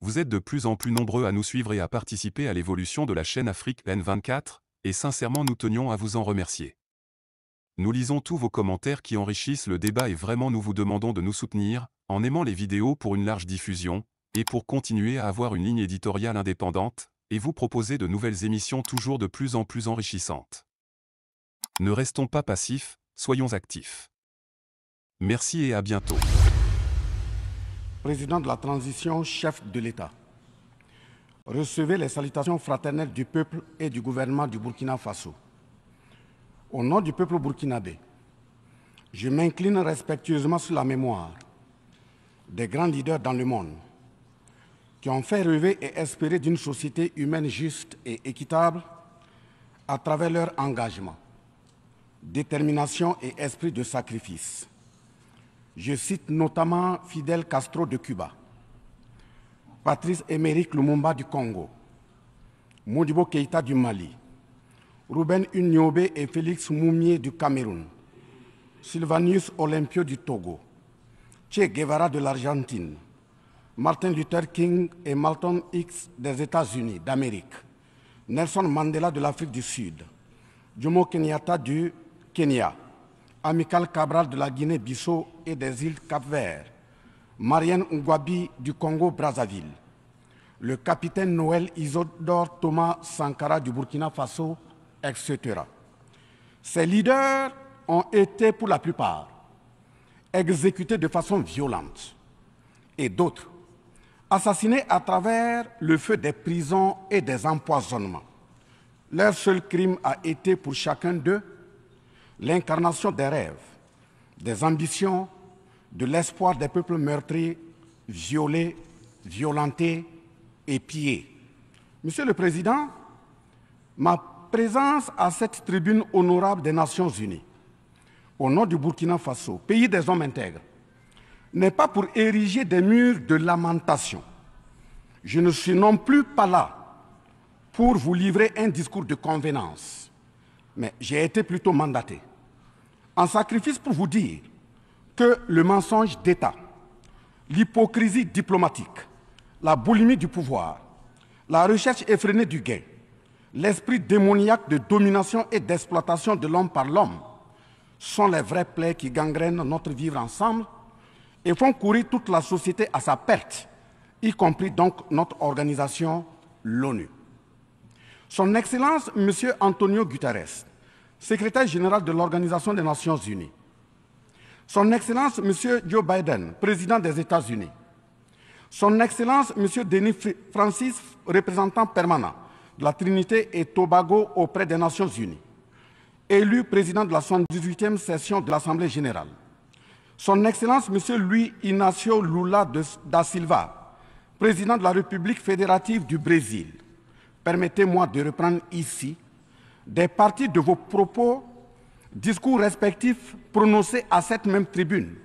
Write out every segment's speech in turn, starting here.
Vous êtes de plus en plus nombreux à nous suivre et à participer à l'évolution de la chaîne Afrique N24, et sincèrement nous tenions à vous en remercier. Nous lisons tous vos commentaires qui enrichissent le débat et vraiment nous vous demandons de nous soutenir, en aimant les vidéos pour une large diffusion, et pour continuer à avoir une ligne éditoriale indépendante, et vous proposer de nouvelles émissions toujours de plus en plus enrichissantes. Ne restons pas passifs, soyons actifs. Merci et à bientôt. Président de la transition, chef de l'État. Recevez les salutations fraternelles du peuple et du gouvernement du Burkina Faso. Au nom du peuple burkinabé, je m'incline respectueusement sur la mémoire des grands leaders dans le monde qui ont fait rêver et espérer d'une société humaine juste et équitable à travers leur engagement, détermination et esprit de sacrifice. Je cite notamment Fidel Castro de Cuba, Patrice Émeric Lumumba du Congo, Modibo Keïta du Mali, Ruben Unyobe et Félix Moumié du Cameroun, Sylvanus Olympio du Togo, Che Guevara de l'Argentine, Martin Luther King et Malcolm X des États-Unis d'Amérique, Nelson Mandela de l'Afrique du Sud, Jomo Kenyatta du Kenya, Amical Cabral de la Guinée-Bissau et des îles Cap-Vert, Marianne Ngouabi du Congo-Brazzaville, le capitaine Noël Isidore Thomas Sankara du Burkina Faso, etc. Ces leaders ont été, pour la plupart, exécutés de façon violente et d'autres assassinés à travers le feu des prisons et des empoisonnements. Leur seul crime a été pour chacun d'eux l'incarnation des rêves, des ambitions, de l'espoir des peuples meurtris, violés, violentés et pillés. Monsieur le Président, ma présence à cette tribune honorable des Nations Unies, au nom du Burkina Faso, pays des hommes intègres, n'est pas pour ériger des murs de lamentation. Je ne suis non plus pas là pour vous livrer un discours de convenance, mais j'ai été plutôt mandaté en sacrifice pour vous dire que le mensonge d'État, l'hypocrisie diplomatique, la boulimie du pouvoir, la recherche effrénée du gain, l'esprit démoniaque de domination et d'exploitation de l'homme par l'homme sont les vraies plaies qui gangrènent notre vivre ensemble et font courir toute la société à sa perte, y compris donc notre organisation, l'ONU. Son Excellence, M. Antonio Guterres, secrétaire général de l'Organisation des Nations Unies, Son Excellence, M. Joe Biden, président des États-Unis, Son Excellence, M. Denis Francis, représentant permanent de la Trinité et Tobago auprès des Nations Unies, élu président de la 78e session de l'Assemblée générale, Son Excellence, M. Luis Inácio Lula da Silva, président de la République fédérative du Brésil, permettez-moi de reprendre ici des parties de vos propos, discours respectifs prononcés à cette même tribune,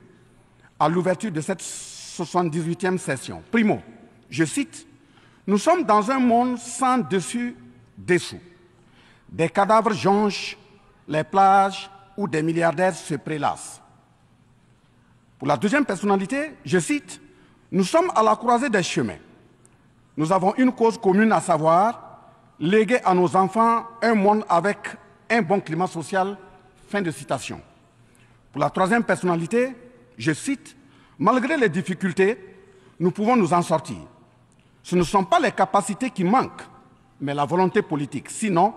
à l'ouverture de cette 78e session. Primo, je cite, « Nous sommes dans un monde sans dessus-dessous. Des cadavres jonchent les plages où des milliardaires se prélassent. » Pour la deuxième personnalité, je cite, « Nous sommes à la croisée des chemins. Nous avons une cause commune, à savoir léguer à nos enfants un monde avec un bon climat social. » Fin de citation. Pour la troisième personnalité, je cite, « Malgré les difficultés, nous pouvons nous en sortir. Ce ne sont pas les capacités qui manquent, mais la volonté politique. Sinon,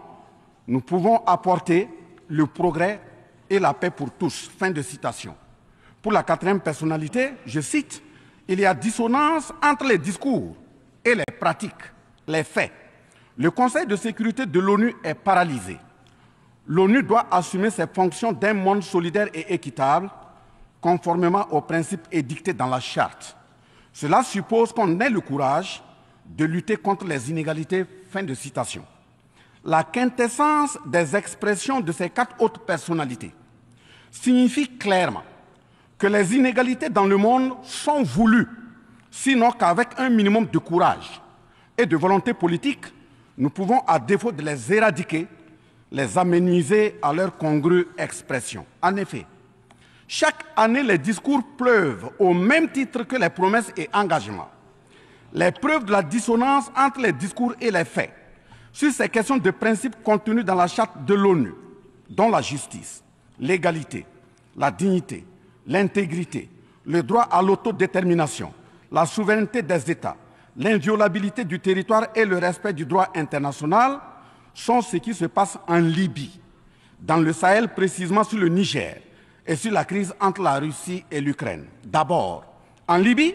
nous pouvons apporter le progrès et la paix pour tous. » Fin de citation. Pour la quatrième personnalité, je cite, « Il y a dissonance entre les discours et les pratiques, les faits. Le Conseil de sécurité de l'ONU est paralysé. L'ONU doit assumer ses fonctions d'un monde solidaire et équitable, conformément aux principes édictés dans la Charte. Cela suppose qu'on ait le courage de lutter contre les inégalités. » Fin de citation. La quintessence des expressions de ces quatre autres personnalités signifie clairement que les inégalités dans le monde sont voulues, sinon qu'avec un minimum de courage et de volonté politique, nous pouvons, à défaut de les éradiquer, les amenuiser à leur congrue expression. En effet, chaque année, les discours pleuvent au même titre que les promesses et engagements. les preuves de la dissonance entre les discours et les faits sur ces questions de principe contenues dans la charte de l'ONU, dont la justice, l'égalité, la dignité, l'intégrité, le droit à l'autodétermination, la souveraineté des États, l'inviolabilité du territoire et le respect du droit international sont ce qui se passe en Libye, dans le Sahel précisément sur le Niger et sur la crise entre la Russie et l'Ukraine. D'abord, en Libye,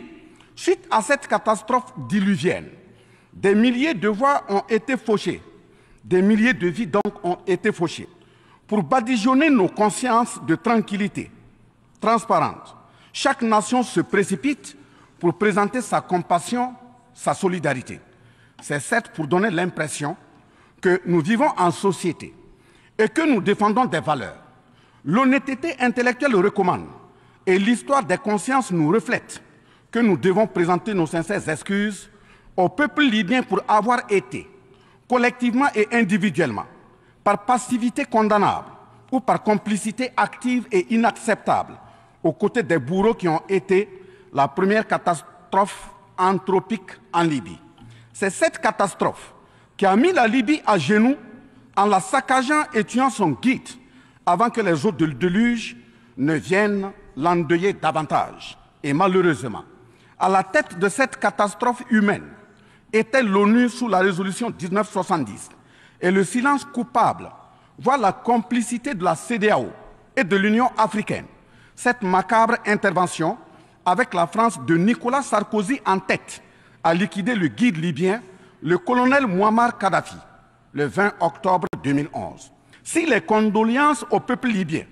suite à cette catastrophe diluvienne, des milliers de voix ont été fauchées, des milliers de vies donc ont été fauchées, pour badigeonner nos consciences de tranquillité transparente. Chaque nation se précipite pour présenter sa compassion, sa solidarité. C'est certes pour donner l'impression que nous vivons en société et que nous défendons des valeurs. L'honnêteté intellectuelle recommande et l'histoire des consciences nous reflète que nous devons présenter nos sincères excuses au peuple libyen pour avoir été, collectivement et individuellement, par passivité condamnable ou par complicité active et inacceptable, aux côtés des bourreaux qui ont été la première catastrophe anthropique en Libye. C'est cette catastrophe qui a mis la Libye à genoux en la saccageant et tuant son guide avant que les eaux de déluge ne viennent l'endeuiller davantage. Et malheureusement, à la tête de cette catastrophe humaine était l'ONU sous la résolution 1970. Et le silence coupable voit la complicité de la CEDEAO et de l'Union africaine. Cette macabre intervention, avec la France de Nicolas Sarkozy en tête, a liquidé le guide libyen, le colonel Mouammar Kadhafi, le 20 octobre 2011. Si les condoléances au peuple libyen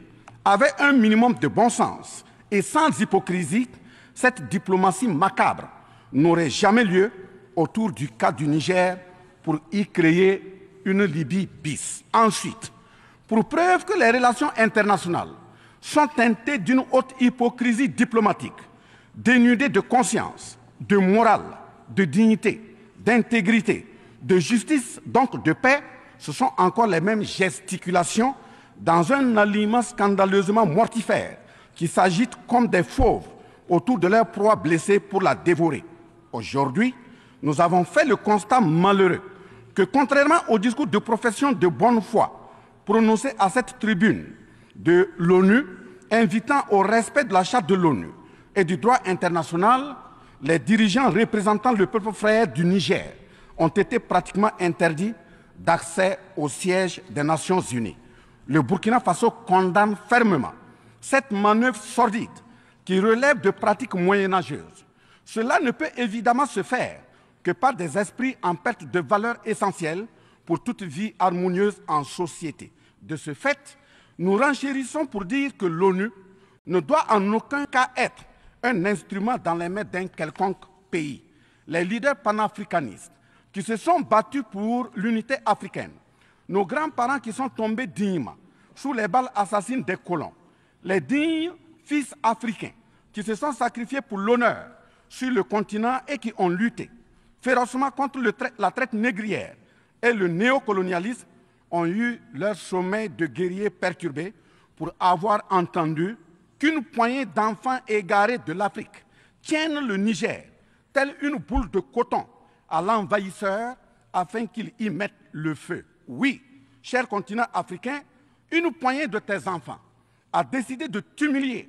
avaient un minimum de bon sens et sans hypocrisie, cette diplomatie macabre n'aurait jamais lieu autour du cas du Niger pour y créer une Libye bis. Ensuite, pour preuve que les relations internationales sont teintées d'une haute hypocrisie diplomatique, dénudées de conscience, de morale, de dignité, d'intégrité, de justice, donc de paix, ce sont encore les mêmes gesticulations dans un aliment scandaleusement mortifère qui s'agitent comme des fauves autour de leur proie blessée pour la dévorer. Aujourd'hui, nous avons fait le constat malheureux que, contrairement au discours de profession de bonne foi prononcé à cette tribune de l'ONU, invitant au respect de la charte de l'ONU et du droit international, les dirigeants représentant le peuple frère du Niger ont été pratiquement interdits d'accès au siège des Nations Unies. Le Burkina Faso condamne fermement cette manœuvre sordide qui relève de pratiques moyenâgeuses. Cela ne peut évidemment se faire que par des esprits en perte de valeurs essentielles pour toute vie harmonieuse en société. De ce fait, nous renchérissons pour dire que l'ONU ne doit en aucun cas être un instrument dans les mains d'un quelconque pays. Les leaders panafricanistes qui se sont battus pour l'unité africaine, nos grands-parents qui sont tombés dignement sous les balles assassines des colons, les dignes fils africains qui se sont sacrifiés pour l'honneur sur le continent et qui ont lutté férocement contre la traite négrière et le néocolonialisme, ont eu leur sommeil de guerriers perturbé pour avoir entendu qu'une poignée d'enfants égarés de l'Afrique tiennent le Niger, telle une boule de coton, à l'envahisseur afin qu'il y mette le feu. Oui, cher continent africain, une poignée de tes enfants a décidé de t'humilier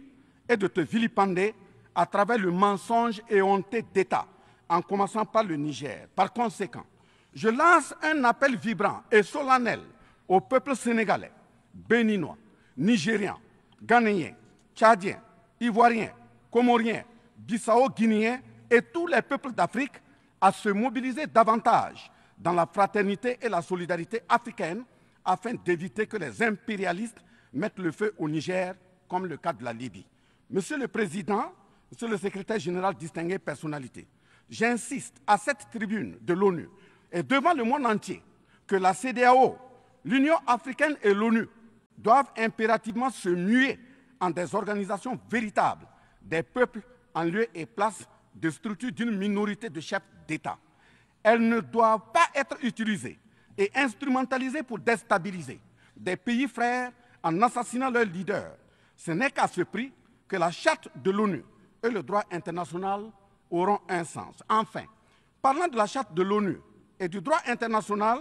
et de te vilipender à travers le mensonge éhonté d'État, en commençant par le Niger. Par conséquent, je lance un appel vibrant et solennel au peuple sénégalais, béninois, nigérien, ghanéen, tchadien, ivoirien, comorien, bissau-guinéen et tous les peuples d'Afrique à se mobiliser davantage dans la fraternité et la solidarité africaine afin d'éviter que les impérialistes mettent le feu au Niger, comme le cas de la Libye. Monsieur le Président, Monsieur le Secrétaire général, distingué personnalité, j'insiste à cette tribune de l'ONU et devant le monde entier que la CEDEAO, l'Union africaine et l'ONU doivent impérativement se muer en des organisations véritables des peuples en lieu et place de structures d'une minorité de chefs d'État. Elles ne doivent pas être utilisées et instrumentalisées pour déstabiliser des pays frères en assassinant leurs leaders. Ce n'est qu'à ce prix que la charte de l'ONU et le droit international auront un sens. Enfin, Parlant de la charte de l'ONU et du droit international,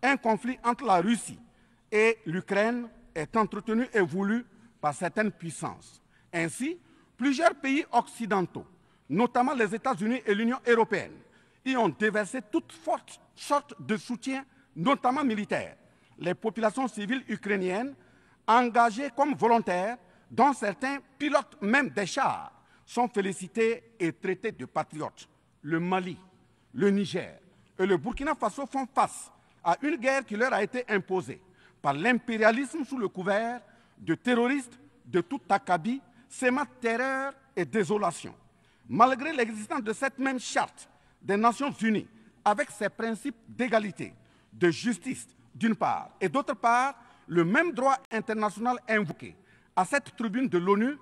un conflit entre la Russie et l'Ukraine est entretenu et voulu par certaines puissances. Ainsi, plusieurs pays occidentaux, notamment les États-Unis et l'Union européenne, y ont déversé toute sorte de soutien, notamment militaire. Les populations civiles ukrainiennes, engagées comme volontaires, dont certains pilotent même des chars, sont félicités et traités de patriotes. Le Mali, le Niger et le Burkina Faso font face à une guerre qui leur a été imposée par l'impérialisme sous le couvert de terroristes de tout acabit, sémant terreur et désolation. Malgré l'existence de cette même charte des Nations Unies, avec ses principes d'égalité, de justice d'une part, et d'autre part, le même droit international invoqué, à cette tribune de l'ONU,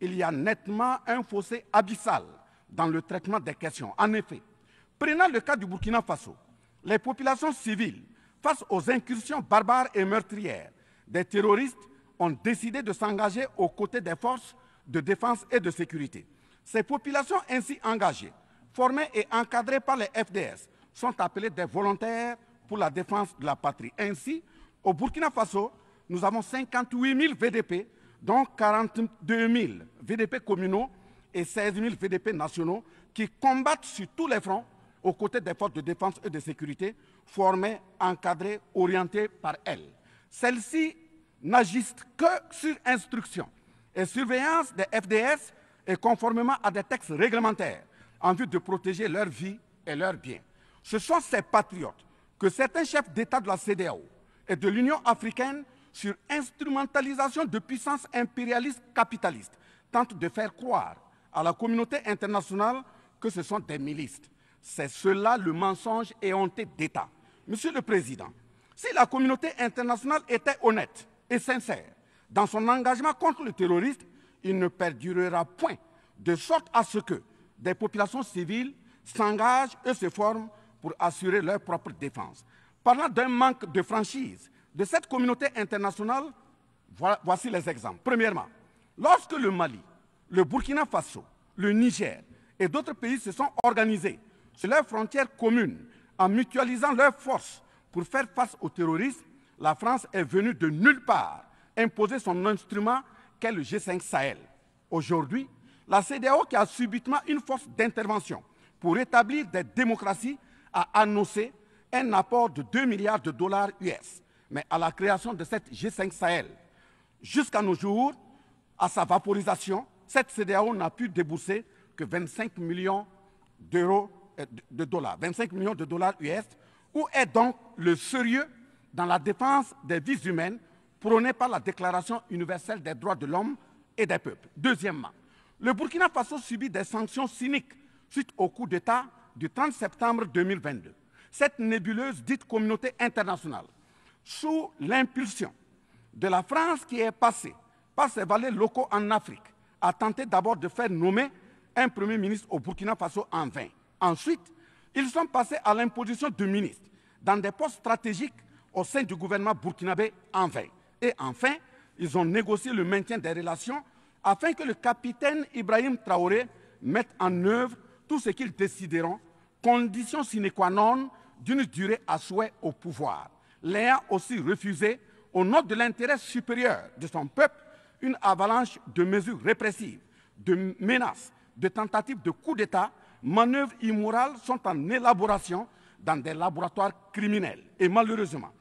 il y a nettement un fossé abyssal dans le traitement des questions. En effet, prenant le cas du Burkina Faso, les populations civiles, face aux incursions barbares et meurtrières des terroristes, ont décidé de s'engager aux côtés des forces de défense et de sécurité. Ces populations ainsi engagées, formées et encadrées par les FDS, sont appelées des volontaires pour la défense de la patrie. Ainsi, au Burkina Faso, nous avons 58 000 VDP, dont 42 000 VDP communaux et 16 000 VDP nationaux, qui combattent sur tous les fronts aux côtés des forces de défense et de sécurité, formées, encadrées, orientées par elles. Celles-ci n'agissent que sur instruction et surveillance des FDS et conformément à des textes réglementaires en vue de protéger leur vie et leurs biens. Ce sont ces patriotes que certains chefs d'État de la CEDEAO et de l'Union africaine, sur instrumentalisation de puissances impérialistes capitalistes, tentent de faire croire à la communauté internationale que ce sont des milices. C'est cela le mensonge éhonté d'État. Monsieur le Président, si la communauté internationale était honnête et sincère dans son engagement contre le terrorisme, il ne perdurera point, de sorte à ce que des populations civiles s'engagent et se forment pour assurer leur propre défense. Parlant d'un manque de franchise de cette communauté internationale, voici les exemples. Premièrement, lorsque le Mali, le Burkina Faso, le Niger et d'autres pays se sont organisés sur leurs frontières communes en mutualisant leurs forces pour faire face au terrorisme, la France est venue de nulle part imposer son instrument qu'est le G5 Sahel. Aujourd'hui, la CEDEAO, qui a subitement une force d'intervention pour établir des démocraties, a annoncé un apport de 2 milliards de dollars US. Mais à la création de cette G5 Sahel, jusqu'à nos jours, à sa vaporisation, cette CEDEAO n'a pu débourser que 25 millions de dollars, 25 millions de dollars US. Où est donc le sérieux dans la défense des vies humaines prônée par la Déclaration universelle des droits de l'homme et des peuples? Deuxièmement, le Burkina Faso subit des sanctions cyniques suite au coup d'État du 30 septembre 2022. Cette nébuleuse dite communauté internationale, sous l'impulsion de la France qui est passée par ses valets locaux en Afrique, a tenté d'abord de faire nommer un Premier ministre au Burkina Faso en vain. Ensuite, ils sont passés à l'imposition de ministres dans des postes stratégiques au sein du gouvernement burkinabé en vain. Et enfin, ils ont négocié le maintien des relations afin que le capitaine Ibrahim Traoré mette en œuvre tout ce qu'ils décideront, condition sine qua non d'une durée à souhait au pouvoir. L'ayant aussi refusé, au nom de l'intérêt supérieur de son peuple, une avalanche de mesures répressives, de menaces, de tentatives de coup d'État, manœuvres immorales sont en élaboration dans des laboratoires criminels. Et malheureusement,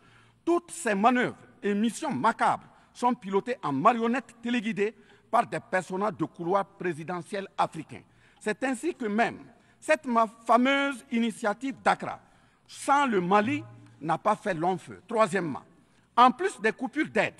toutes ces manœuvres et missions macabres sont pilotées en marionnettes téléguidées par des personnages de couloir présidentiel africains. C'est ainsi que même cette fameuse initiative d'Accra, sans le Mali, n'a pas fait long feu. Troisièmement, en plus des coupures d'aide,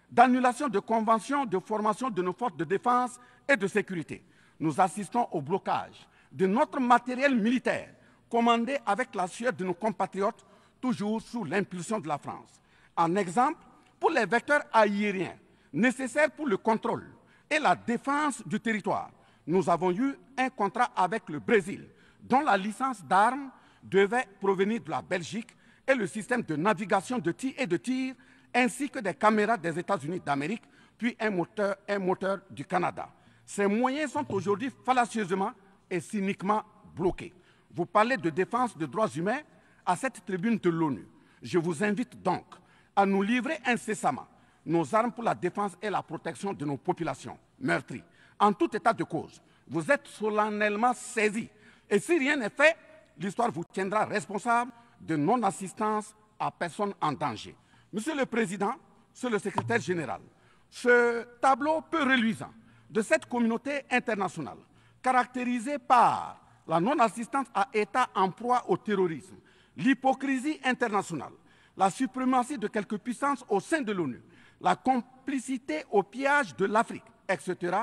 d'annulation de conventions de formation de nos forces de défense et de sécurité, nous assistons au blocage de notre matériel militaire, commandé avec la sueur de nos compatriotes, toujours sous l'impulsion de la France. En exemple, pour les vecteurs aériens nécessaires pour le contrôle et la défense du territoire, nous avons eu un contrat avec le Brésil, dont la licence d'armes devait provenir de la Belgique, et le système de navigation de tir ainsi que des caméras des États-Unis d'Amérique, puis un moteur du Canada. Ces moyens sont aujourd'hui fallacieusement et cyniquement bloqués. Vous parlez de défense des droits humains à cette tribune de l'ONU. Je vous invite donc à nous livrer incessamment nos armes pour la défense et la protection de nos populations meurtries. En tout état de cause, vous êtes solennellement saisis. Et si rien n'est fait, l'histoire vous tiendra responsable de non-assistance à personne en danger. Monsieur le Président, Monsieur le Secrétaire général, ce tableau peu reluisant de cette communauté internationale, caractérisée par la non-assistance à États en proie au terrorisme, l'hypocrisie internationale, la suprématie de quelques puissances au sein de l'ONU, la complicité au pillage de l'Afrique, etc.,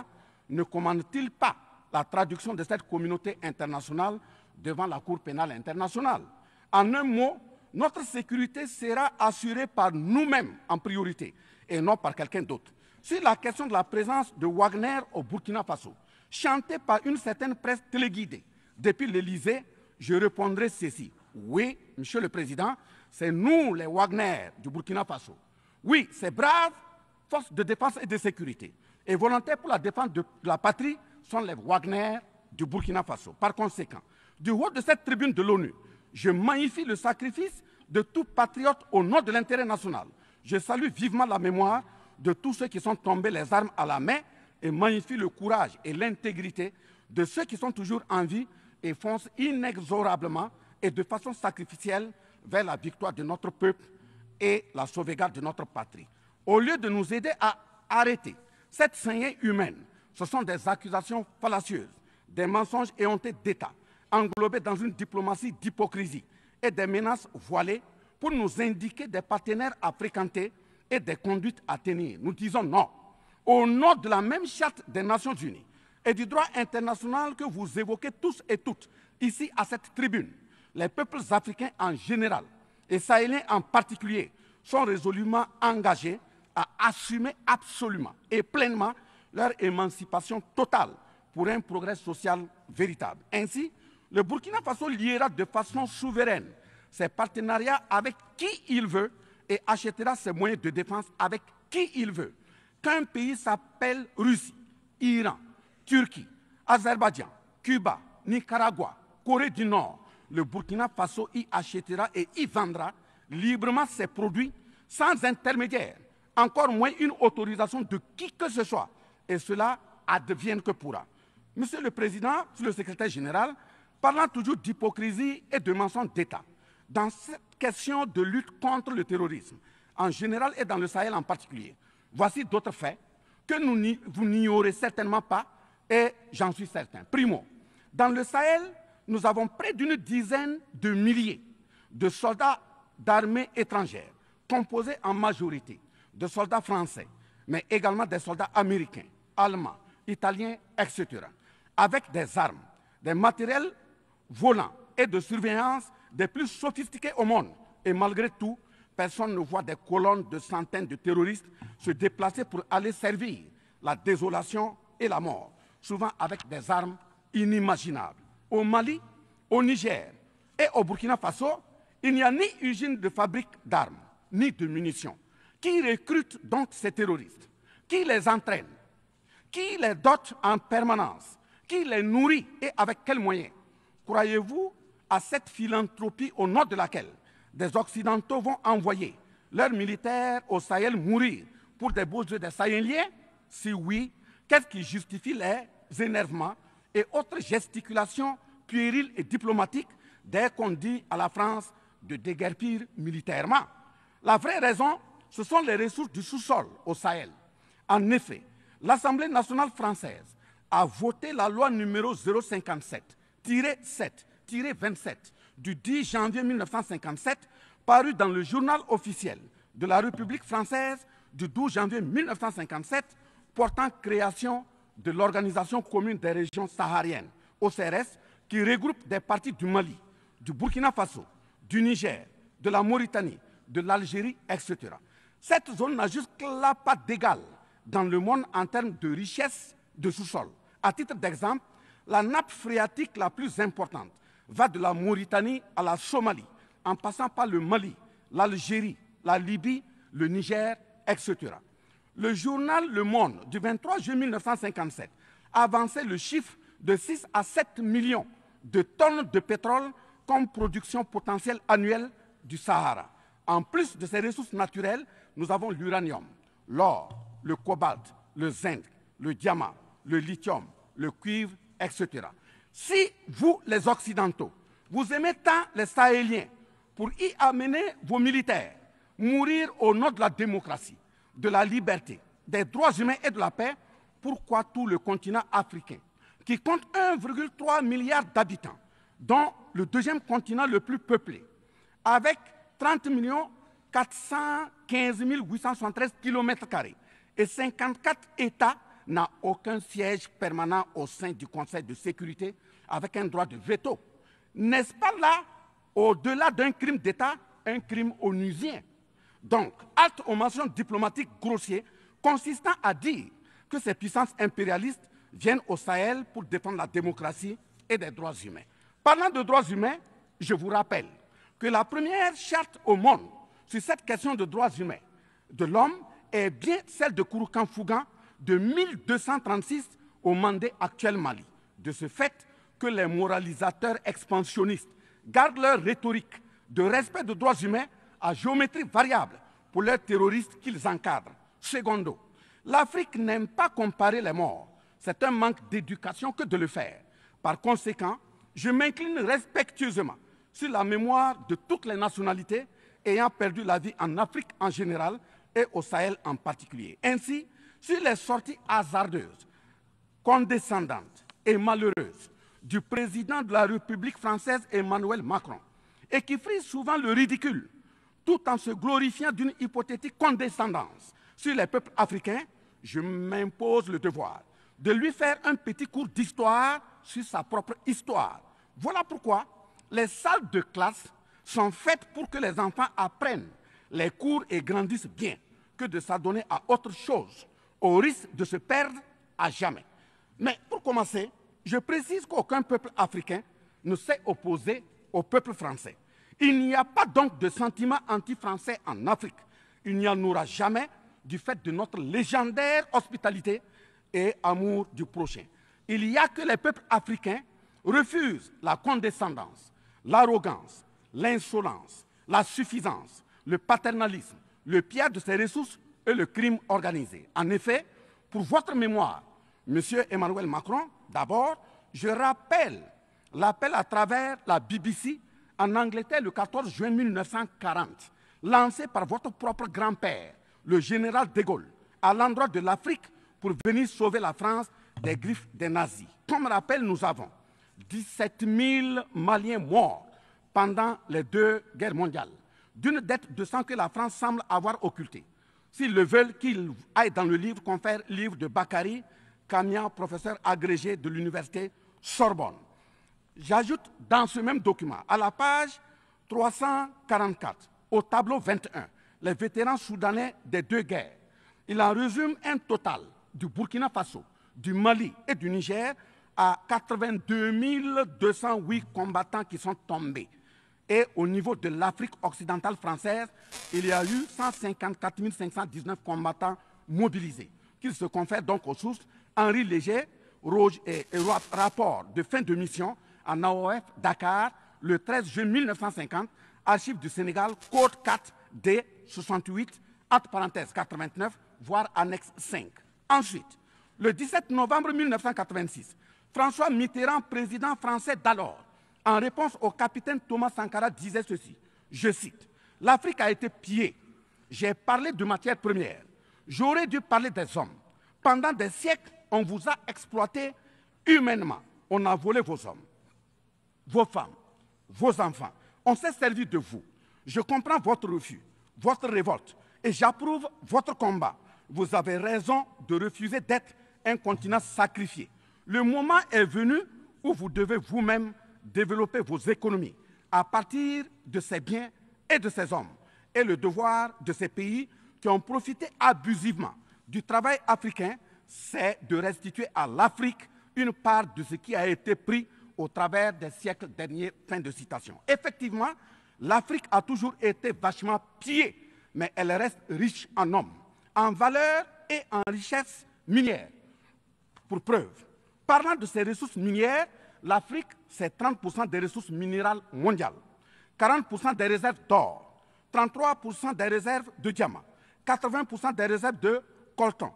ne commande-t-il pas la traduction de cette communauté internationale devant la Cour pénale internationale? En un mot, notre sécurité sera assurée par nous-mêmes en priorité et non par quelqu'un d'autre. Sur la question de la présence de Wagner au Burkina Faso, chantée par une certaine presse téléguidée depuis l'Élysée, je répondrai ceci. Oui, Monsieur le Président, c'est nous les Wagner du Burkina Faso. Oui, ces braves forces de défense et de sécurité et volontaires pour la défense de la patrie sont les Wagner du Burkina Faso. Par conséquent, du haut de cette tribune de l'ONU, je magnifie le sacrifice de tout patriote au nom de l'intérêt national. Je salue vivement la mémoire de tous ceux qui sont tombés les armes à la main et magnifie le courage et l'intégrité de ceux qui sont toujours en vie et foncent inexorablement et de façon sacrificielle vers la victoire de notre peuple et la sauvegarde de notre patrie. Au lieu de nous aider à arrêter cette saignée humaine, ce sont des accusations fallacieuses, des mensonges éhontés d'État, englobés dans une diplomatie d'hypocrisie et des menaces voilées pour nous indiquer des partenaires à fréquenter et des conduites à tenir. Nous disons non. Au nom de la même charte des Nations Unies et du droit international que vous évoquez tous et toutes ici à cette tribune, les peuples africains en général et sahéliens en particulier sont résolument engagés à assumer absolument et pleinement leur émancipation totale pour un progrès social véritable. Ainsi, le Burkina Faso liera de façon souveraine ses partenariats avec qui il veut et achètera ses moyens de défense avec qui il veut. Qu'un pays s'appelle Russie, Iran, Turquie, Azerbaïdjan, Cuba, Nicaragua, Corée du Nord, le Burkina Faso y achètera et y vendra librement ses produits sans intermédiaire, encore moins une autorisation de qui que ce soit. Et cela advienne que pourra. Monsieur le Président, Monsieur le Secrétaire général, parlant toujours d'hypocrisie et de mensonges d'État, dans cette question de lutte contre le terrorisme, en général et dans le Sahel en particulier, voici d'autres faits que vous n'ignorez certainement pas et j'en suis certain. Primo, dans le Sahel, nous avons près d'une dizaine de milliers de soldats d'armées étrangères, composés en majorité de soldats français, mais également des soldats américains, allemands, italiens, etc., avec des armes, des matériels volants et de surveillance des plus sophistiqués au monde. Et malgré tout, personne ne voit des colonnes de centaines de terroristes se déplacer pour aller servir la désolation et la mort, souvent avec des armes inimaginables. Au Mali, au Niger et au Burkina Faso, il n'y a ni usine de fabrique d'armes, ni de munitions. Qui recrute donc ces terroristes? Qui les entraîne? Qui les dote en permanence? Qui les nourrit et avec quels moyens? Croyez-vous à cette philanthropie au nom de laquelle des Occidentaux vont envoyer leurs militaires au Sahel mourir pour des beaux yeux des Sahéliens? Si oui, qu'est-ce qui justifie les énervements et autres gesticulations puériles et diplomatiques dès qu'on dit à la France de déguerpir militairement? La vraie raison, ce sont les ressources du sous-sol au Sahel. En effet, l'Assemblée nationale française a voté la loi numéro 057-7-27 du 10 janvier 1957, parue dans le journal officiel de la République française du 12 janvier 1957, portant création de l'Organisation commune des régions sahariennes, OCRS, qui regroupe des parties du Mali, du Burkina Faso, du Niger, de la Mauritanie, de l'Algérie, etc. Cette zone n'a jusque-là pas d'égal dans le monde en termes de richesse de sous-sol. À titre d'exemple, la nappe phréatique la plus importante va de la Mauritanie à la Somalie, en passant par le Mali, l'Algérie, la Libye, le Niger, etc. Le journal Le Monde du 23 juin 1957 avançait le chiffre de 6 à 7 millions de tonnes de pétrole comme production potentielle annuelle du Sahara. En plus de ces ressources naturelles, nous avons l'uranium, l'or, le cobalt, le zinc, le diamant, le lithium, le cuivre, etc. Si vous, les Occidentaux, vous aimez tant les Sahéliens pour y amener vos militaires, mourir au nom de la démocratie, de la liberté, des droits humains et de la paix, pourquoi tout le continent africain, qui compte 1,3 milliard d'habitants, dont le deuxième continent le plus peuplé, avec 30 415 873 km² et 54 États, n'a aucun siège permanent au sein du Conseil de sécurité avec un droit de veto. N'est-ce pas là, au-delà d'un crime d'État, un crime onusien? Donc, halte aux mensonges diplomatiques grossiers consistant à dire que ces puissances impérialistes viennent au Sahel pour défendre la démocratie et des droits humains. Parlant de droits humains, je vous rappelle que la première charte au monde sur cette question de droits humains de l'homme est bien celle de Kouroukan Fougan de 1236 au Mandé actuel Mali. De ce fait que les moralisateurs expansionnistes gardent leur rhétorique de respect des droits humains à géométrie variable pour leurs terroristes qu'ils encadrent. Secondo, l'Afrique n'aime pas comparer les morts. C'est un manque d'éducation que de le faire. Par conséquent, je m'incline respectueusement sur la mémoire de toutes les nationalités ayant perdu la vie en Afrique en général et au Sahel en particulier. Ainsi, sur les sorties hasardeuses, condescendantes et malheureuses du président de la République française Emmanuel Macron, et qui frise souvent le ridicule, tout en se glorifiant d'une hypothétique condescendance sur les peuples africains, je m'impose le devoir de lui faire un petit cours d'histoire sur sa propre histoire. Voilà pourquoi les salles de classe sont faites pour que les enfants apprennent les cours et grandissent bien, que de s'adonner à autre chose, au risque de se perdre à jamais. Mais pour commencer, je précise qu'aucun peuple africain ne s'est opposé au peuple français. Il n'y a pas donc de sentiment anti-français en Afrique. Il n'y en aura jamais du fait de notre légendaire hospitalité et amour du prochain. Il n'y a que les peuples africains refusent la condescendance, l'arrogance, l'insolence, la suffisance, le paternalisme, le pillage de ses ressources et le crime organisé. En effet, pour votre mémoire, M. Emmanuel Macron, d'abord, je rappelle l'appel à travers la BBC en Angleterre le 14 juin 1940, lancé par votre propre grand-père, le général de Gaulle, à l'endroit de l'Afrique pour venir sauver la France des griffes des nazis. Comme rappel, nous avons 17 000 Maliens morts pendant les 2 guerres mondiales, d'une dette de sang que la France semble avoir occultée. S'ils le veulent, qu'ils aillent dans le livre, confère livre de Bakary Kamia, professeur agrégé de l'université Sorbonne. J'ajoute dans ce même document, à la page 344, au tableau 21, les vétérans soudanais des 2 guerres. Il en résume un total du Burkina Faso, du Mali et du Niger à 82 208 combattants qui sont tombés. Et au niveau de l'Afrique occidentale française, il y a eu 154 519 combattants mobilisés, qu'ils se confèrent donc aux sources Henri Léger, rapport de fin de mission en AOF Dakar, le 13 juin 1950, archives du Sénégal, code 4 D 68, entre parenthèses 89, voire annexe 5. Ensuite, le 17 novembre 1986, François Mitterrand, président français d'alors, en réponse au capitaine Thomas Sankara, disait ceci, je cite, « L'Afrique a été pillée. J'ai parlé de matières premières. J'aurais dû parler des hommes. Pendant des siècles, on vous a exploité humainement. On a volé vos hommes, vos femmes, vos enfants. On s'est servi de vous. Je comprends votre refus, votre révolte, et j'approuve votre combat. Vous avez raison de refuser d'être un continent sacrifié. Le moment est venu où vous devez vous-même développer vos économies à partir de ces biens et de ces hommes. Et le devoir de ces pays qui ont profité abusivement du travail africain, c'est de restituer à l'Afrique une part de ce qui a été pris au travers des siècles derniers. Fin de citation. Effectivement, l'Afrique a toujours été vachement pillée, mais elle reste riche en hommes, en valeur et en richesse minière. Pour preuve, parlant de ces ressources minières, l'Afrique, c'est 30% des ressources minérales mondiales, 40% des réserves d'or, 33% des réserves de diamants, 80% des réserves de coltan,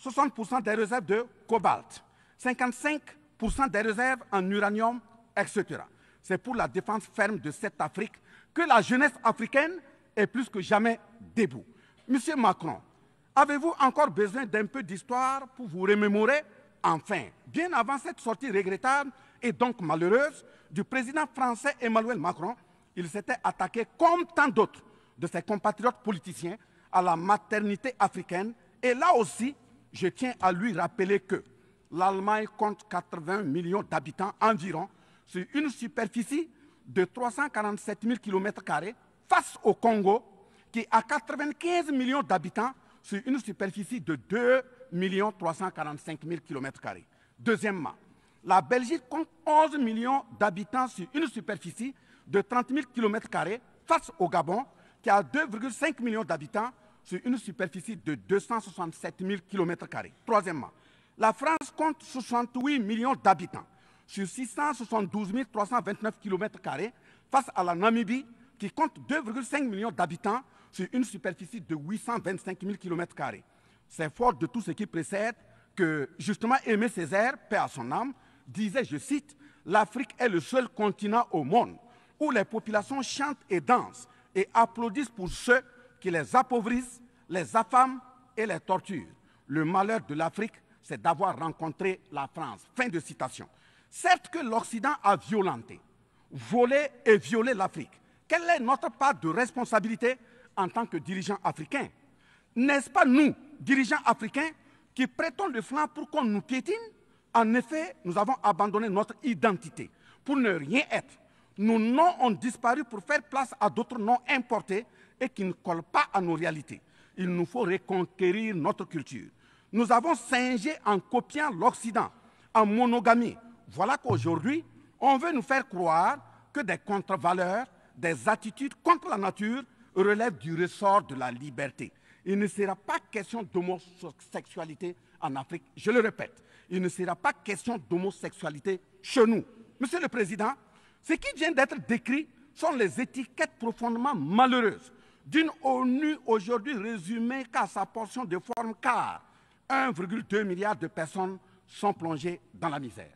60% des réserves de cobalt, 55% des réserves en uranium, etc. C'est pour la défense ferme de cette Afrique que la jeunesse africaine est plus que jamais debout. Monsieur Macron, avez-vous encore besoin d'un peu d'histoire pour vous remémorer? Enfin, bien avant cette sortie regrettable et donc malheureuse du président français Emmanuel Macron, il s'était attaqué, comme tant d'autres de ses compatriotes politiciens, à la maternité africaine. Et là aussi, je tiens à lui rappeler que l'Allemagne compte 80 millions d'habitants environ sur une superficie de 347 000 km² face au Congo, qui a 95 millions d'habitants sur une superficie de 2 345 000 km². Deuxièmement, la Belgique compte 11 millions d'habitants sur une superficie de 30 000 km² face au Gabon, qui a 2,5 millions d'habitants sur une superficie de 267 000 km². Troisièmement, la France compte 68 millions d'habitants sur 672 329 km² face à la Namibie, qui compte 2,5 millions d'habitants sur une superficie de 825 000 km². C'est fort de tout ce qui précède que, justement, Aimé Césaire, paix à son âme, disait, je cite, « L'Afrique est le seul continent au monde où les populations chantent et dansent et applaudissent pour ceux qui les appauvrissent, les affament et les torturent. Le malheur de l'Afrique, c'est d'avoir rencontré la France. » Fin de citation. Certes que l'Occident a violenté, volé et violé l'Afrique. Quelle est notre part de responsabilité en tant que dirigeants africains? N'est-ce pas nous, dirigeants africains, qui prêtons le flanc pour qu'on nous piétine? En effet, nous avons abandonné notre identité pour ne rien être. Nos noms ont disparu pour faire place à d'autres noms importés et qui ne collent pas à nos réalités. Il nous faut reconquérir notre culture. Nous avons singé en copiant l'Occident, en monogamie. Voilà qu'aujourd'hui, on veut nous faire croire que des contre-valeurs, des attitudes contre la nature relèvent du ressort de la liberté. Il ne sera pas question d'homosexualité en Afrique, je le répète. Il ne sera pas question d'homosexualité chez nous. Monsieur le Président, ce qui vient d'être décrit sont les étiquettes profondément malheureuses d'une ONU aujourd'hui résumée qu'à sa portion de forme, car 1,2 milliard de personnes sont plongées dans la misère.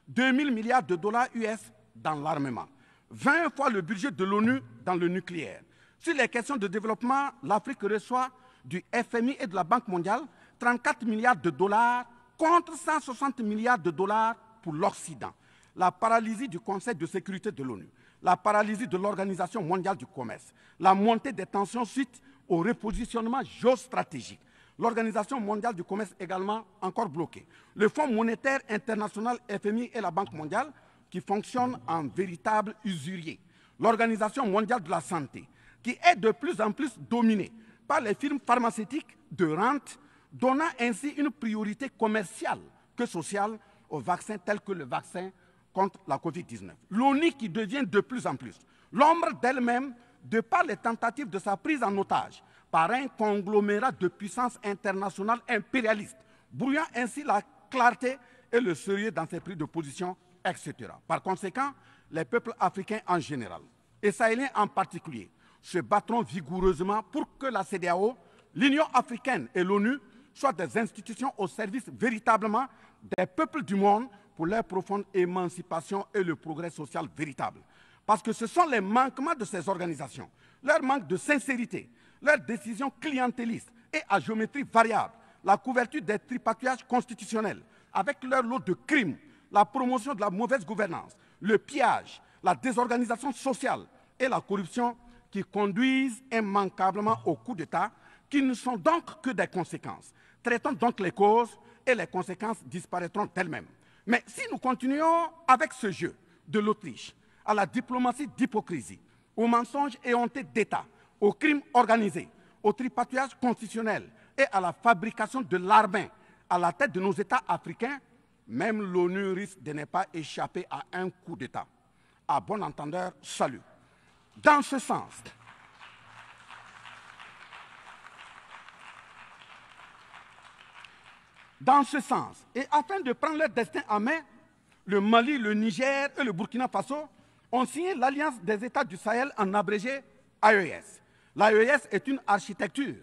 2 000 milliards de dollars US dans l'armement. 20 fois le budget de l'ONU dans le nucléaire. Sur les questions de développement, l'Afrique reçoit du FMI et de la Banque mondiale 34 milliards de dollars contre 160 milliards de dollars pour l'Occident. La paralysie du Conseil de sécurité de l'ONU, la paralysie de l'Organisation mondiale du commerce, la montée des tensions suite au repositionnement géostratégique. L'Organisation mondiale du commerce également encore bloquée. Le Fonds monétaire international, FMI et la Banque mondiale qui fonctionnent en véritable usurier. L'Organisation mondiale de la santé qui est de plus en plus dominée par les firmes pharmaceutiques de rente, donnant ainsi une priorité commerciale que sociale aux vaccins tels que le vaccin contre la Covid-19. L'ONU qui devient de plus en plus l'ombre d'elle-même de par les tentatives de sa prise en otage par un conglomérat de puissances internationales impérialistes, brouillant ainsi la clarté et le sérieux dans ses prises de position, etc. Par conséquent, les peuples africains en général, et sahéliens en particulier, se battront vigoureusement pour que la CEDEAO, l'Union africaine et l'ONU soient des institutions au service véritablement des peuples du monde pour leur profonde émancipation et le progrès social véritable. Parce que ce sont les manquements de ces organisations, leur manque de sincérité, leurs décisions clientélistes et à géométrie variable, la couverture des tripatouillages constitutionnels avec leur lot de crimes, la promotion de la mauvaise gouvernance, le pillage, la désorganisation sociale et la corruption qui conduisent immanquablement au coup d'État, qui ne sont donc que des conséquences. Traitons donc les causes et les conséquences disparaîtront d'elles-mêmes. Mais si nous continuons avec ce jeu de l'Autriche, à la diplomatie d'hypocrisie, aux mensonges éhontés d'État, aux crimes organisés, au tripatouillage constitutionnel et à la fabrication de l'armement à la tête de nos États africains, même l'ONU risque de ne pas échapper à un coup d'État. À bon entendeur, salut. Dans ce sens, et afin de prendre leur destin en main, le Mali, le Niger et le Burkina Faso ont signé l'Alliance des États du Sahel, en abrégé AES. L'AES est une architecture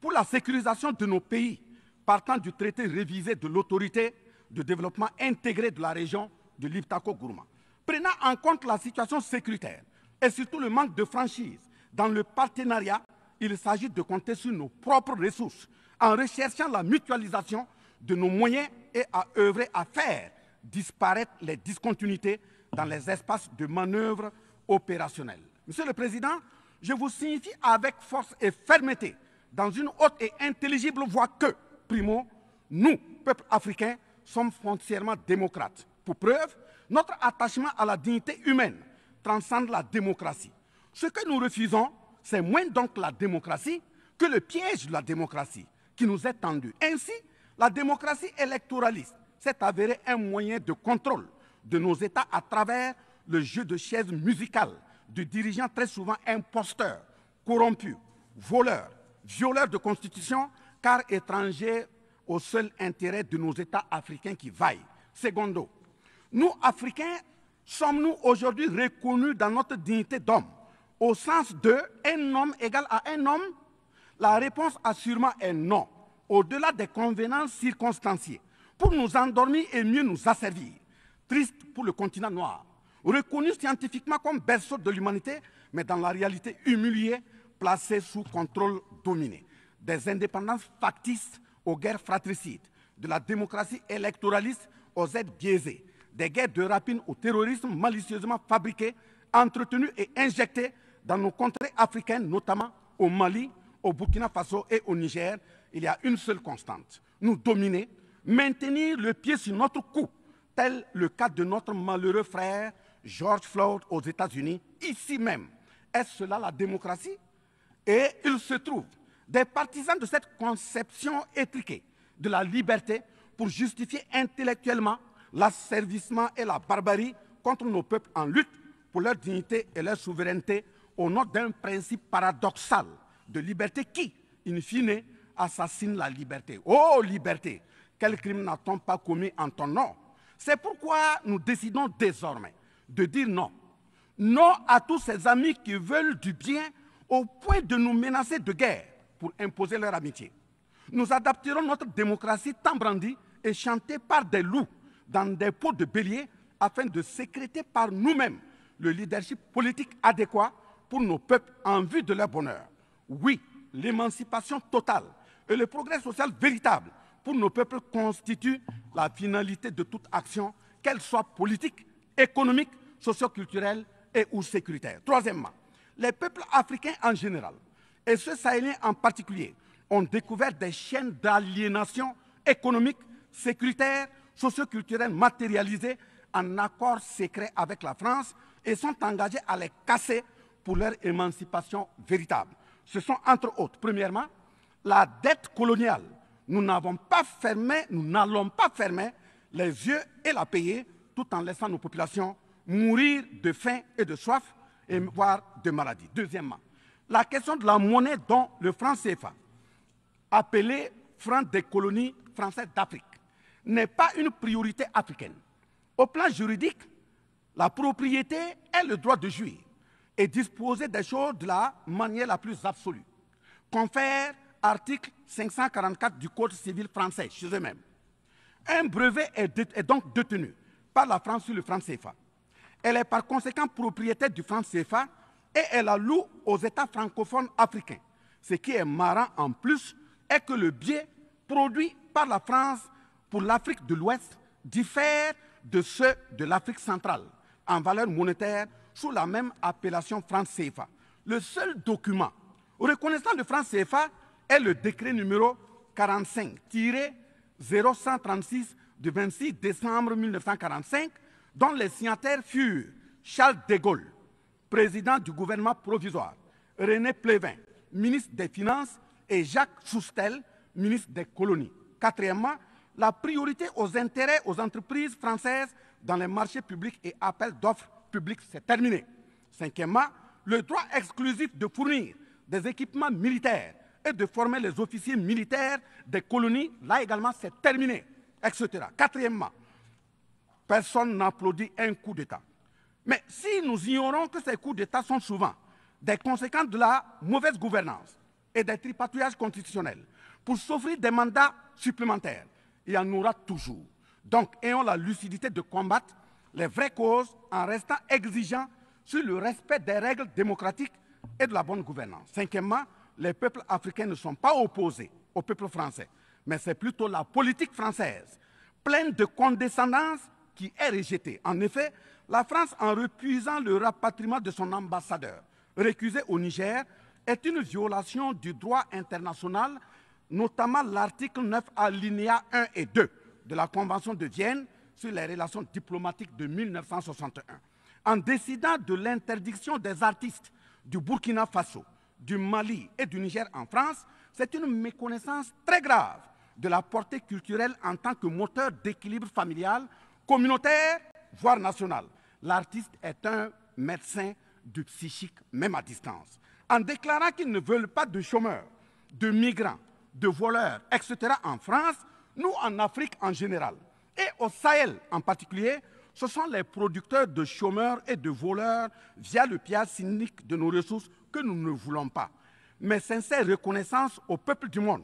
pour la sécurisation de nos pays, partant du traité révisé de l'autorité de développement intégré de la région de l'Iptako-Gourma. Prenant en compte la situation sécuritaire et surtout le manque de franchise dans le partenariat, il s'agit de compter sur nos propres ressources en recherchant la mutualisation de nos moyens et à œuvrer à faire disparaître les discontinuités dans les espaces de manœuvre opérationnels. Monsieur le Président, je vous signifie avec force et fermeté, dans une haute et intelligible voix que, primo, nous, peuple africain, sommes foncièrement démocrates. Pour preuve, notre attachement à la dignité humaine transcende la démocratie. Ce que nous refusons, c'est moins donc la démocratie que le piège de la démocratie qui nous est tendu. Ainsi, la démocratie électoraliste s'est avérée un moyen de contrôle de nos États à travers le jeu de chaises musicales de dirigeants très souvent imposteurs, corrompus, voleurs, violeurs de constitution, car étrangers au seul intérêt de nos États africains qui vaillent. Secondo, nous, Africains, sommes-nous aujourd'hui reconnus dans notre dignité d'homme, au sens de un homme égal à un homme? La réponse assurément est non, au-delà des convenances circonstanciées, pour nous endormir et mieux nous asservir. Triste pour le continent noir, reconnu scientifiquement comme berceau de l'humanité, mais dans la réalité humilié, placé sous contrôle dominé. Des indépendances factices aux guerres fratricides, de la démocratie électoraliste aux aides biaisées, des guerres de rapine au terrorisme malicieusement fabriquées, entretenues et injectées dans nos contrées africaines, notamment au Mali, au Burkina Faso et au Niger. Il y a une seule constante: nous dominer, maintenir le pied sur notre cou, tel le cas de notre malheureux frère George Floyd aux États-Unis, ici même. Est-ce cela la démocratie? Et il se trouve des partisans de cette conception étriquée de la liberté pour justifier intellectuellement l'asservissement et la barbarie contre nos peuples en lutte pour leur dignité et leur souveraineté au nom d'un principe paradoxal de liberté qui, in fine, assassine la liberté. Oh liberté, quel crime n'a-t-on pas commis en ton nom? C'est pourquoi nous décidons désormais de dire non. Non à tous ces amis qui veulent du bien au point de nous menacer de guerre pour imposer leur amitié. Nous adapterons notre démocratie tant brandie et chantée par des loups dans des pots de bélier afin de sécréter par nous-mêmes le leadership politique adéquat pour nos peuples en vue de leur bonheur. Oui, l'émancipation totale et le progrès social véritable pour nos peuples constituent la finalité de toute action, qu'elle soit politique, économique, socio-culturelle et ou sécuritaire. Troisièmement, les peuples africains en général, et ceux sahéliens en particulier, ont découvert des chaînes d'aliénation économique, sécuritaire, socio-culturelle matérialisées en accord secret avec la France et sont engagés à les casser pour leur émancipation véritable. Ce sont entre autres, premièrement, la dette coloniale. Nous n'allons pas fermer les yeux et la payer tout en laissant nos populations mourir de faim et de soif, et voire de maladie. Deuxièmement, la question de la monnaie dont le franc CFA, appelé franc des colonies françaises d'Afrique, n'est pas une priorité africaine. Au plan juridique, la propriété est le droit de jouir et disposer des choses de la manière la plus absolue. Confère article 544 du Code civil français chez eux-mêmes. Un brevet est donc détenu par la France sur le franc CFA. Elle est par conséquent propriétaire du franc CFA et elle la loue aux États francophones africains. Ce qui est marrant en plus est que le biais produit par la France pour l'Afrique de l'Ouest diffère de ceux de l'Afrique centrale en valeur monétaire sous la même appellation franc CFA. Le seul document reconnaissant le franc CFA est le décret numéro 45-0136 du 26 décembre 1945, dont les signataires furent Charles de Gaulle, président du gouvernement provisoire, René Pleven, ministre des Finances, et Jacques Soustel, ministre des Colonies. Quatrièmement, la priorité aux intérêts aux entreprises françaises dans les marchés publics et appels d'offres publics, c'est terminé. Cinquièmement, le droit exclusif de fournir des équipements militaires et de former les officiers militaires des colonies, là également c'est terminé, etc. Quatrièmement, personne n'applaudit un coup d'État. Mais si nous ignorons que ces coups d'État sont souvent des conséquences de la mauvaise gouvernance et des tripatouillages constitutionnels pour s'offrir des mandats supplémentaires, il y en aura toujours. Donc, ayons la lucidité de combattre les vraies causes en restant exigeants sur le respect des règles démocratiques et de la bonne gouvernance. Cinquièmement, les peuples africains ne sont pas opposés au peuple français, mais c'est plutôt la politique française, pleine de condescendance, qui est rejetée. En effet, la France, en refusant le rapatriement de son ambassadeur récusé au Niger, est une violation du droit international, notamment l'article 9 alinéa 1 et 2 de la Convention de Vienne sur les relations diplomatiques de 1961. En décidant de l'interdiction des artistes du Burkina Faso, du Mali et du Niger en France, c'est une méconnaissance très grave de la portée culturelle en tant que moteur d'équilibre familial, communautaire, voire national. L'artiste est un médecin du psychique, même à distance. En déclarant qu'ils ne veulent pas de chômeurs, de migrants, de voleurs, etc. en France, nous en Afrique en général, et au Sahel en particulier, ce sont les producteurs de chômeurs et de voleurs via le pillage cynique de nos ressources que nous ne voulons pas. Mais sincère reconnaissance au peuple du monde,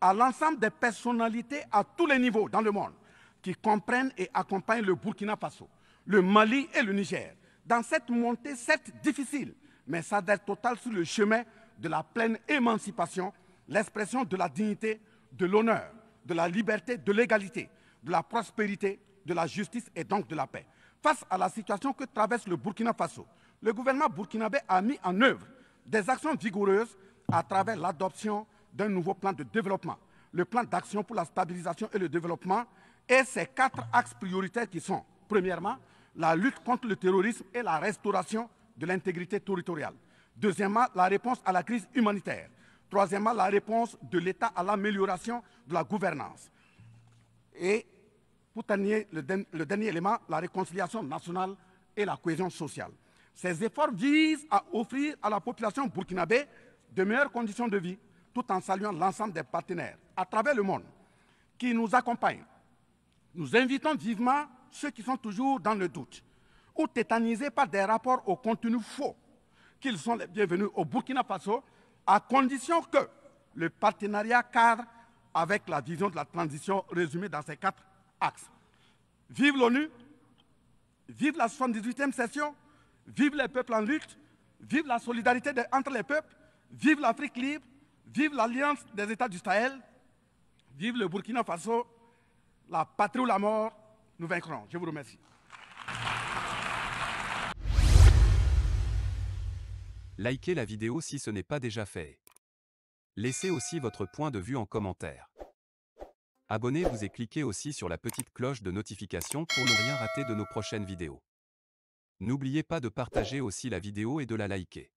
à l'ensemble des personnalités à tous les niveaux dans le monde qui comprennent et accompagnent le Burkina Faso, le Mali et le Niger dans cette montée, certes difficile, mais s'adhère totale sur le chemin de la pleine émancipation, l'expression de la dignité, de l'honneur, de la liberté, de l'égalité, de la prospérité, de la justice et donc de la paix. Face à la situation que traverse le Burkina Faso, le gouvernement burkinabé a mis en œuvre des actions vigoureuses à travers l'adoption d'un nouveau plan de développement, le plan d'action pour la stabilisation et le développement, et ses 4 axes prioritaires qui sont, premièrement, la lutte contre le terrorisme et la restauration de l'intégrité territoriale. Deuxièmement, la réponse à la crise humanitaire. Troisièmement, la réponse de l'État à l'amélioration de la gouvernance. Et pour terminer, le dernier élément, la réconciliation nationale et la cohésion sociale. Ces efforts visent à offrir à la population burkinabé de meilleures conditions de vie, tout en saluant l'ensemble des partenaires à travers le monde qui nous accompagnent. Nous invitons vivement ceux qui sont toujours dans le doute ou tétanisés par des rapports au contenu faux qu'ils sont les bienvenus au Burkina Faso, à condition que le partenariat cadre avec la vision de la transition résumée dans ces 4 axes. Vive l'ONU, vive la 78e session, vive les peuples en lutte, vive la solidarité entre les peuples, vive l'Afrique libre, vive l'Alliance des États du Sahel, vive le Burkina Faso, la patrie ou la mort, nous vaincrons. Je vous remercie. Likez la vidéo si ce n'est pas déjà fait. Laissez aussi votre point de vue en commentaire. Abonnez-vous et cliquez aussi sur la petite cloche de notification pour ne rien rater de nos prochaines vidéos. N'oubliez pas de partager aussi la vidéo et de la liker.